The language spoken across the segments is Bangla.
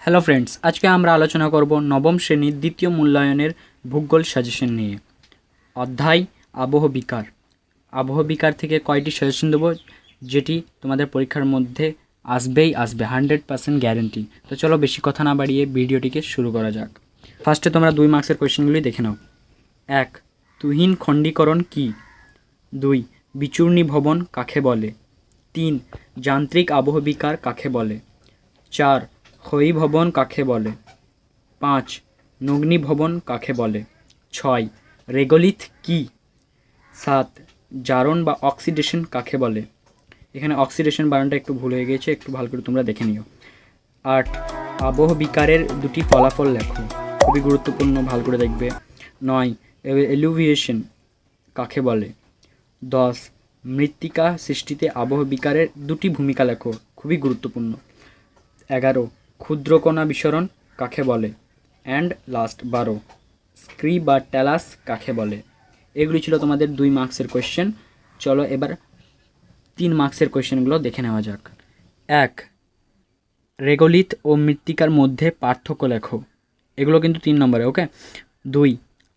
হ্যালো ফ্রেন্ডস, আজকে আমরা আলোচনা করব নবম শ্রেণীর দ্বিতীয় মূল্যায়নের ভূগোল সাজেশন নিয়ে। অধ্যায় আবহবিকার। আবহবিকার থেকে কয়টি সাজেশন দেবো যেটি তোমাদের পরীক্ষার মধ্যে আসবে 100% গ্যারেন্টি। তো চলো বেশি কথা না বাড়িয়ে ভিডিওটিকে শুরু করা যাক। ফার্স্টে তোমরা 2 মার্কসের কোয়েশ্চেনগুলি দেখে নাও। 1. তুহিন খণ্ডীকরণ কী? 2. বিচূর্ণী ভবন কাকে বলে? 3. যান্ত্রিক আবহবিকার কাকে বলে? 4. ক্ষয়ী ভবন কাকে বলে? 5. নগ্নী ভবন কাকে বলে? 6. রেগোলিথ কি? 7. জারণ বা অক্সিডেশন কাকে বলে? এখানে অক্সিডেশন বানানটা একটু ভুল হয়ে গেছে, একটু ভালো করে তোমরা দেখে নিও। 8. আবহবিকারের দুটি ফলাফল লেখো, খুবই গুরুত্বপূর্ণ, ভালো করে দেখবে। 9. এলুভিয়েশন কাকে বলে? 10. মৃত্তিকা সৃষ্টিতে আবহবিকারের দুটি ভূমিকা লেখো, খুবই গুরুত্বপূর্ণ। 11. ক্ষুদ্রকণা বিসরণ কাকে বলে? And last 12. স্ক্রি বা ট্যালাস কাকে বলে? এগুলি ছিল তোমাদের 2 মার্কসের কোয়েশ্চেন। চলো এবার 3 মার্কসের কোয়েশ্চেনগুলো দেখে নেওয়া যাক। 1. রেগোলিথ ও মৃত্তিকার মধ্যে পার্থক্য লেখো। এগুলো কিন্তু 3 নম্বরে, ওকে। 2.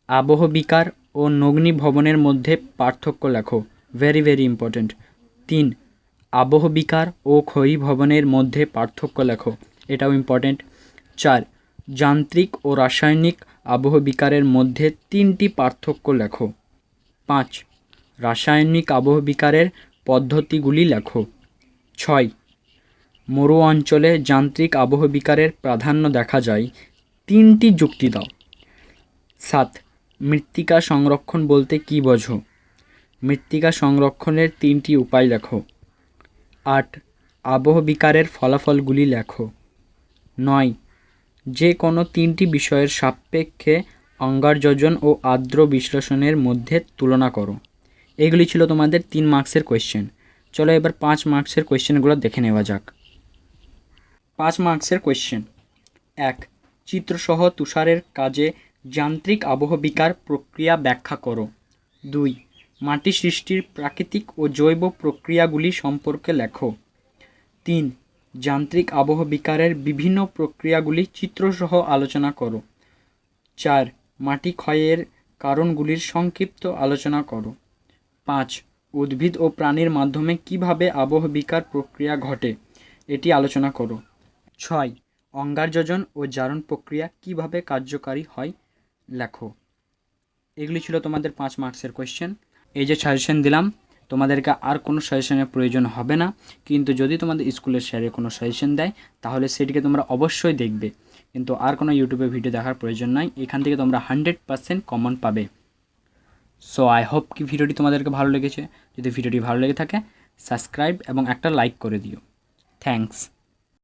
আবহবিকার ও নগ্নী ভবনের মধ্যে পার্থক্য লেখো, ভেরি ভেরি ইম্পর্টেন্ট। 3. আবহবিকার ও ক্ষয়ী ভবনের মধ্যে পার্থক্য লেখো, এটাও ইম্পর্টেন্ট। 4. যান্ত্রিক ও রাসায়নিক আবহবিকারের মধ্যে 3টি পার্থক্য লেখো। 5. রাসায়নিক আবহবিকারের পদ্ধতিগুলি লেখো। 6. মরু অঞ্চলে যান্ত্রিক আবহবিকারের প্রাধান্য দেখা যায়, 3টি যুক্তি দাও। 7. মৃত্তিকা সংরক্ষণ বলতে কী বোঝো? মৃত্তিকা সংরক্ষণের 3টি উপায় লেখো। 8. আবহবিকারের ফলাফলগুলি লেখো। 9. যে কোনো 3টি বিষয়ের সাপেক্ষে অঙ্গার যোজন ও আর্দ্র বিশ্লেষণের মধ্যে তুলনা করো। এগুলি ছিল তোমাদের 3 মার্কসের কোয়েশ্চেন। চলো এবার 5 মার্কসের কোয়েশ্চেনগুলো দেখে নেওয়া যাক। 5 মার্কসের কোয়েশ্চেন। 1. চিত্রসহ তুষারের কাজে যান্ত্রিক আবহবিকার প্রক্রিয়া ব্যাখ্যা করো। 2. মাটি সৃষ্টির প্রাকৃতিক ও জৈব প্রক্রিয়াগুলি সম্পর্কে লেখো। 3. যান্ত্রিক আবহবিকারের বিভিন্ন প্রক্রিয়াগুলি চিত্রসহ আলোচনা করো। 4. মাটি ক্ষয়ের কারণগুলির সংক্ষিপ্ত আলোচনা করো। 5. উদ্ভিদ ও প্রাণীর মাধ্যমে কিভাবে আবহবিকার প্রক্রিয়া ঘটে, এটি আলোচনা করো। 6. অঙ্গার যোজন ও জারণ প্রক্রিয়া কিভাবে কার্যকারী হয় লেখো। এগুলি ছিল তোমাদের 5 মার্কসের কোয়েশ্চেন। এই যে সাজেশন দিলাম, তোমাদেরকে আর কোনো সাজেশনের প্রয়োজন হবে না, কিন্তু যদি তোমাদের স্কুলের স্যারে কোনো সাজেশন দেয় তাহলে সেটিকে তোমরা অবশ্যই দেখবে, কিন্তু আর কোনো ইউটিউবে ভিডিও দেখার প্রয়োজন নাই। এখান থেকে তোমরা 100% কমন পাবে। সো আই হোপ কি ভিডিওটি তোমাদেরকে ভালো লেগেছে। যদি ভিডিওটি ভালো লেগে থাকে সাবস্ক্রাইব এবং একটা লাইক করে দিও। থ্যাঙ্কস।